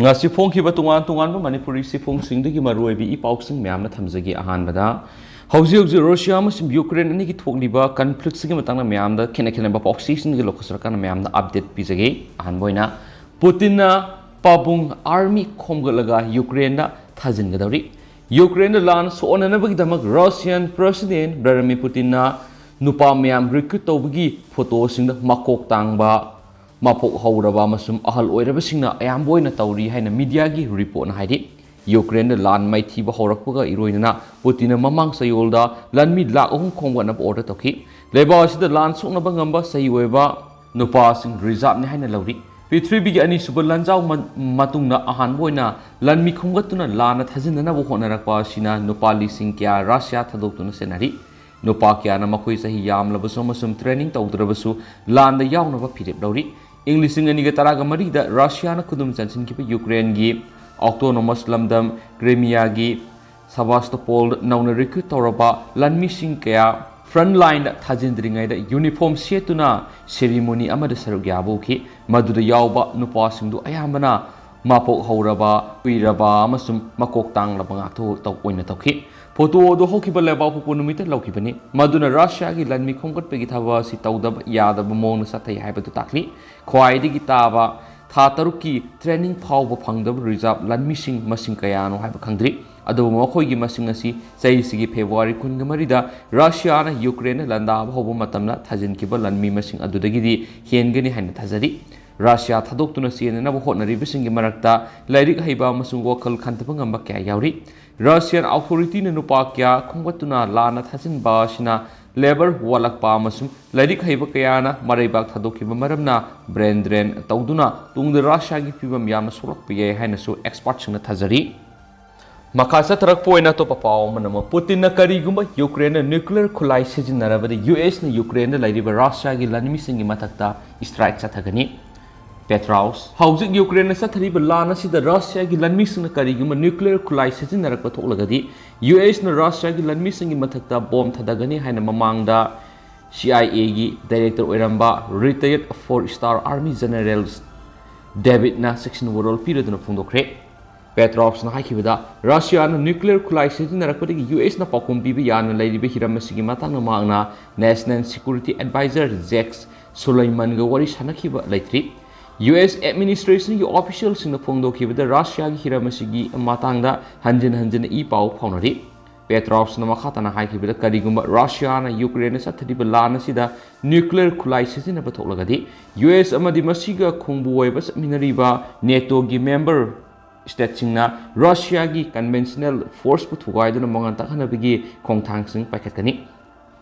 ngasi phongkhiba tungan manipuri sifongsingdagi maroibi ipausing myamna thamjagi ahanbada hauji Russia amasing Ukraine ani ki thokliba conflict sigi matangna myamda khena ba oxygen gi lokasarkana myamda update pijage ahanboina Putin na Pabung army Khomgatlaga Ukraine na thajingadari Ukraine lan sonanabagi damak Russian president Vladimir Putin na nupa myam recruit tawbagi photo singda Makok Tangba Mapok Houraba masum Ahal Oirabasing na ayamboina tawri haina media gi report na haidi Ukraine lan mai thiba horakpaga iroina Putin mamang sayolda lanmi lak ohum khomgana order toki leba sida lan sokna bangamba sayoeba nupa sing reserve ni haina lawri P3 ani subal lanjaw matungna ahan boina lanmi khomgatuna lana thajinna bo honarakpa sina nupali sing kya Russia thadoktuna senari nupa kya na makoi sahi yam labaso masum training tawdrabasu landa yawnaba phirep lawri English ani ga taraga mari da Russia na kudum chansin ki Ukraine gi autonomous lamdam Crimea gi Sevastopol nauna recruit tawraba lanmi sing kya front line thajindringai da uniform setuna ceremony amada saruk yabu ki maduda yawba nupa singdu ayamana Mapok Houraba Oirababa amasum Makok tang labanga to taw oina tawki photo do hokiba leba pu numita laukibani maduna Russia gi lanmi khomgat pegi thaba si tawdab yadab mong sa thai haibatu takli khwaidi gi taba tha taruki training phawba phangdab reserve lanmi sing masing kayano haiba khangdri adu makhoi gi masing asi sai sigi February 13 da Russia na Ukraine landa hobo matamna thajin kiba lanmi masing adudagi di hengani haina thajari Russia thadok tuna siena na hotnari bisingi marakta lairik haiba masung wakal khantapang amba kya yauri Russian authority na nupa kya khomgatuna lana thajin ba sina labor walak pa masum lairik haiba kya na maraibak thadokhiba maramna brain drain tawduna tungda Russia gi pibam yamna solak piye haina su expert singna thajari Makasa tarak poina to papaw manama Putin na karigumba Ukraine nuclear khulai sijinarabadi US na Ukraine lairiba Russia gi lanmi singi matakta strike chathagani Petraus hauzik Ukraine na sathariba lana sida Russia gi lanmi singna karigumba nuclear khulai sijinarakpa thoklagadi US na Russia gi lanmi singi matakta bomb thadagani haina mamangda CIA gi director oiramba retired 4-star army generals David na section world period na phungdokre Petraus na haikibada Russia na nuclear khulai sijinarakpadi US na pakum bibi yana lairiba hiramasi matang na mangna National Security Advisor Jake Sulaiman ga wari sanakiba laitri US administration gi officials na phongdokibada Russia gi hiramasi gi matangda hanjin I paw phaunari Petraus na makhatana haikibada karigumba Russia na Ukraine sa thadiba lana sida nuclear khulai sijinaba thoklagadi US amadi masiga khongbuoiba minariba NATO gi member state singna Russia gi conventional force puthugaiduna mangan takhanabigi khongthang sing pakhatkani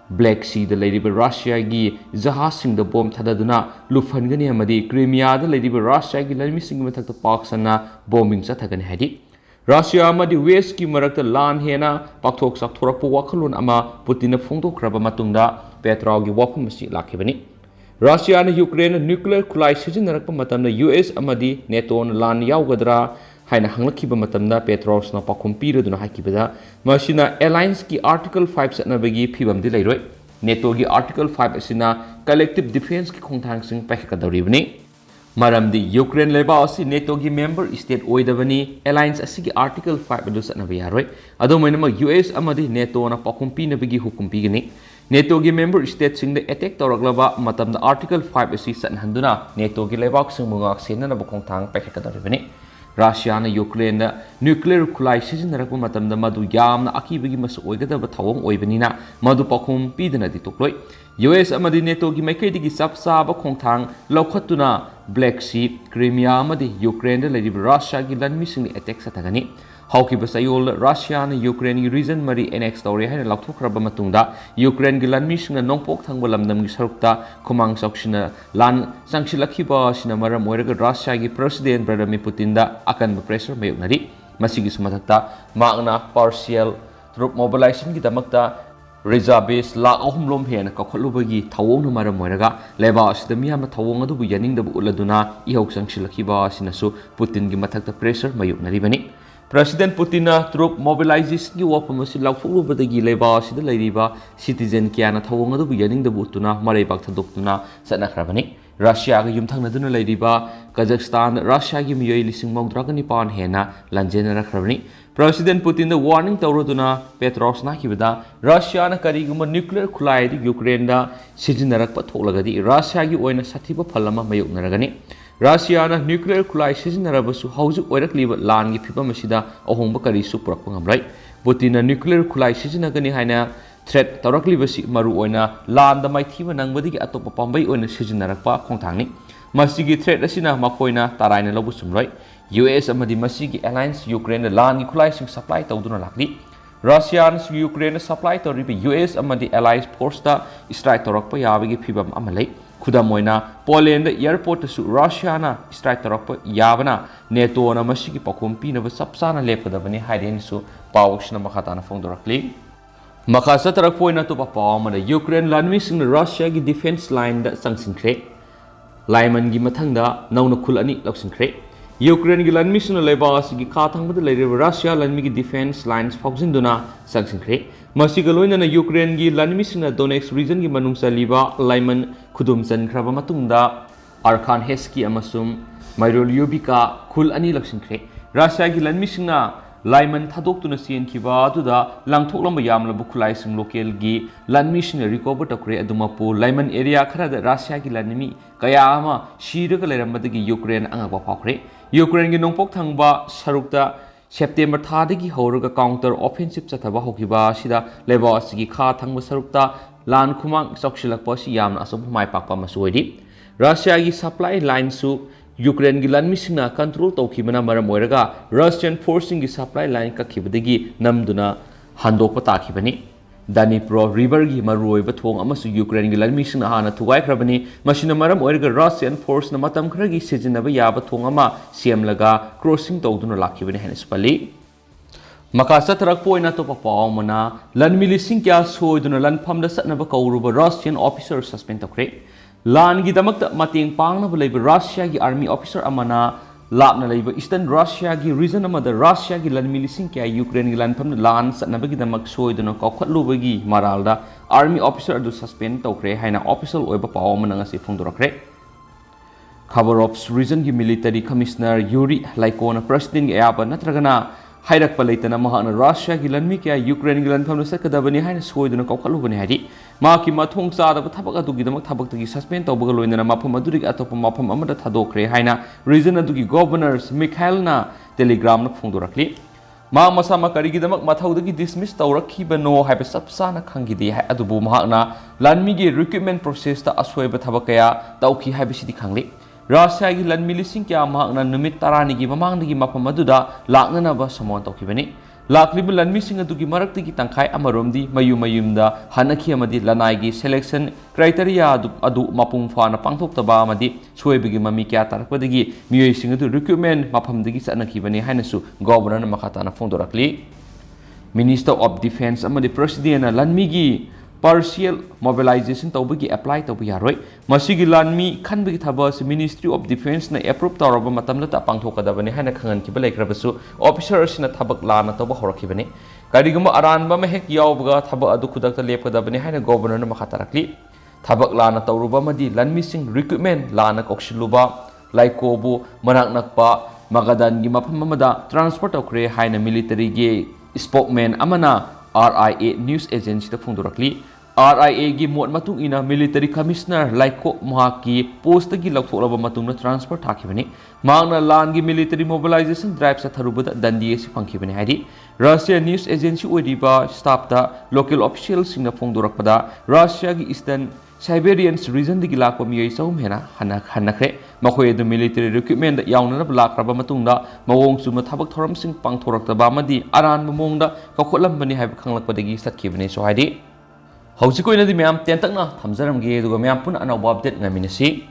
Black Sea da ladiba Russia gi jahaz sing da bomb thadaduna lufhangani amadi Crimea da ladiba Russia gi lalmi sing mathakta Pakistan bombing chathagani hadi Russia amadi West ki marakta lan hena pakthok sak thorakpu wakhalun ama Putin na phongdokraba matungda Petrau gi wafum si lakhibani Russia na Ukraine nuclear khulai sijinarakpa matamda US amadi NATO na lan yawgadra haina hanglakiba matamda Petraus na pakhum piraduna haikibada masina alliance ki article 5 satnabagi phibam di leiroi NATO gi article 5 asina collective defense ki khongthang sing pakhakadawribani maramdi Ukraine leba asi NATO gi member state oidabani alliance asigi article 5 adu satnabi yaroi adomainama US amadi NATO na pakhum pinabagi hukum pigani NATO gi member state sing the attack tawraklaba matamda article 5 asi sanhanduna NATO gi lebak sing mungak senana ba khongthang pakhakadawribani Russia na Ukraine na nuclear khulai sijinarakpa matamda madu yamna akibagi masu oigadaba thawong oibanina madu pakhum pidana di tokloi US amadi NATO gi maikaidigi sapsaba khongthang laukhatuna Black Sea Crimea amadi Ukraine da ladiba Russia gi lanmi sing attack satagani haukiba sayol Russia na Ukraine gi region mari annex tawre haina laukthokraba matungda Ukraine gi lanmi sing nongpok thangba lamdam gi sarukta khomang saukshina lan sangsilakhiba sina maram oiraga Russia gi president Vladimir Putin da akan pressure mayuknari masigi sumathakta magna partial troop mobilization gi damakta reservist la ahumlom hena kakholubagi thawong na maram oiraga leba asida miyamna thawong adu bu yaning da bu uladuna ihok sangsilakhiba sinasu Putin gi mathakta pressure mayuknari bani President Putin na troop mobilization gi wapam asi laukfulubadagi leba asida lairiba citizen kiana thawong adu bu yaning da bu tuna maraibak thadoktuna satnakrabani Russia ga yumthangna duna leiriba Kazakhstan Russia gi miyoi lising mongdra ga nipan hena lanjena rakhrabni President Putin the warning tawroduna Petros na kibada Russia na kariguma nuclear khulai di Ukraine da sijinarak patholagadi Russia gi oina sathiba phalama mayoknaragani Russia na nuclear khulai sijinarabasu hauju oirakliba lan gi phibam asida ahongba kari su purakpa ngamrai Putin na nuclear khulai sijinagani haina threat tawraklibasi maru oina lan da maithiba nangbadi gi atopa pambai oina sijinarakpa khongthangni masigi threat asina makoina taraina lobu sumroi US amadi masigi alliance Ukraine lan gi khulai sing supply tawduna lakdi Russian Ukraine supply tawribi US amadi allies force ta strike tawrakpa yabagi phibam amalai khudamoina Poland airport su Russia na strike tawrakpa yabana NATO na masigi pakhom pinaba sapsana lepkadabani haidin su pawsna makhatana phongdorakli makasa tarakpoina to papawamada Ukraine lanmi sing Russia gi defense line da sangsinkre Laiman gi mathangda nauna khul ani laksingkre Ukraine gi lanmi sing lebas gi khathangba leire Russia lanmi gi defense lines faujinduna sangsinkre masiga loina na Ukraine gi lanmi sing Donetsk region gi manungsa liba Laiman khudum chankraba matungda Arkhangelsk amasum Myrolyubika khul ani laksingkre Russia gi lanmi sing Laiman thadok tuna sien kiba tuda langthoklamba yamla bukhulai sing local gi lanmi sing recover takre adumapu Laiman area khara da Russia gi lanmi kaya ama shiraga lerambadagi Ukraine angakwa phakre Ukraine gi nongpok thangba sarukta September thadagi horaga counter offensive chathaba hokiba sida leba asigi kha thangba sarukta lan khumang choksilakpa si yamna asob mai pakpa masuidi Russia gi supply line su Ukraine gi lanmi singna control tawkhibana maram oiraga Russian forcing gi supply line ka khibadagi namduna handokpa takhibani Dnipro river gi maruoiba thong amasu Ukraine gi lanmi singna hana thugai khrabani masina maram oiraga Russian force na matam khragi sijinaba yaba thong ama siamlaga crossing tawduna lakhibani henespali Makasa tarakpoina to papawmana lanmi lising kya soiduna lanphamda satnaba kauruba Russian officer suspend takre Lan gi damakta mating pangna balaiba Russia gi army officer amana lapna laiba Eastern Russia gi region amada Russia gi lanmi lising kya Ukraine gi lanphamna lan satnaba gi damak soiduna kokhatluba gi maralda army officer adu suspend tawkre haina official oiba pawmana ngasi phungdorakre Khabarovsk region gi military commissioner Yuri Laikona president gi ayaba natragana Hairak palaitana mahana Russia gi lanmi kya Ukraine gi lanphamna sakadabani haina soiduna kokhatluba ni hari Maki mathong chada thabak adugi damak thabak tagi suspend tawbaga loinana mafam aduri atopa mafam amada thadokre haina region adugi governors Mikhailna telegram na phongdorakli ma masama karigi damak mathaudagi dismiss tawrakhibano haiba sapsana khangidi hai adubu mahakna lanmi gi recruitment process ta aswaiba thabakaya tawki haiba sidi khangli Russia gi lanmi lising kya mahakna numit tarani gi mamangdagi mafam aduda laknana ba samon tawkibani Laklibu lanmi sing adugi maraktagi tangkai amaromdi mayumda hanaki amadi lanai gi selection criteria adu mapung fana pangthokta amadi soibigi mami kya tarakpadagi miyoi sing adu recruitment maphamdagi sanakibani hainasu governor makhatana phongdorakli Minister of Defense amadi president lanmi gi partial mobilization tawbagi apply tawbi yaroi masigi lanmi khanbagi thabas Ministry of Defense na approve tawraba matamda ta pangthokadabani haina khangan kiba laikrabasu officers na thabak lana tawba horakibani kariguma aranba ma hek yawbaga thabak adu khudakta lepkadabani haina governor na makhatarakli thabak lana tawruba madi lanmi sing recruitment lana kokshiluba laikobu manak nakpa magadan gi mafam amada transport tawkre haina military gi spokesman amana RIA news agency ta phungdorakli RIA gi mot matung ina military commissioner Laiko Mahaki post gi laktholaba matungna transfer thakibani mangna lan gi military mobilization drive sa tharubada dandi si phangkibani haidi Russia news agency oidiba staff ta local officials singna phongdorakpada Russia gi eastern Siberian region digi lakpa miyoi sawum hena hanakre makhoi edu military recruitment da yawnana lakraba matungda mawong suma thabak thoram sing pangthoraktaba amadi aran mamongda kakhotlam haiba khanglakpadagi satkibani so haidi Hausi ko ina di mayam tentak na thamjaramge duga mayam pun anawba update ngaminasi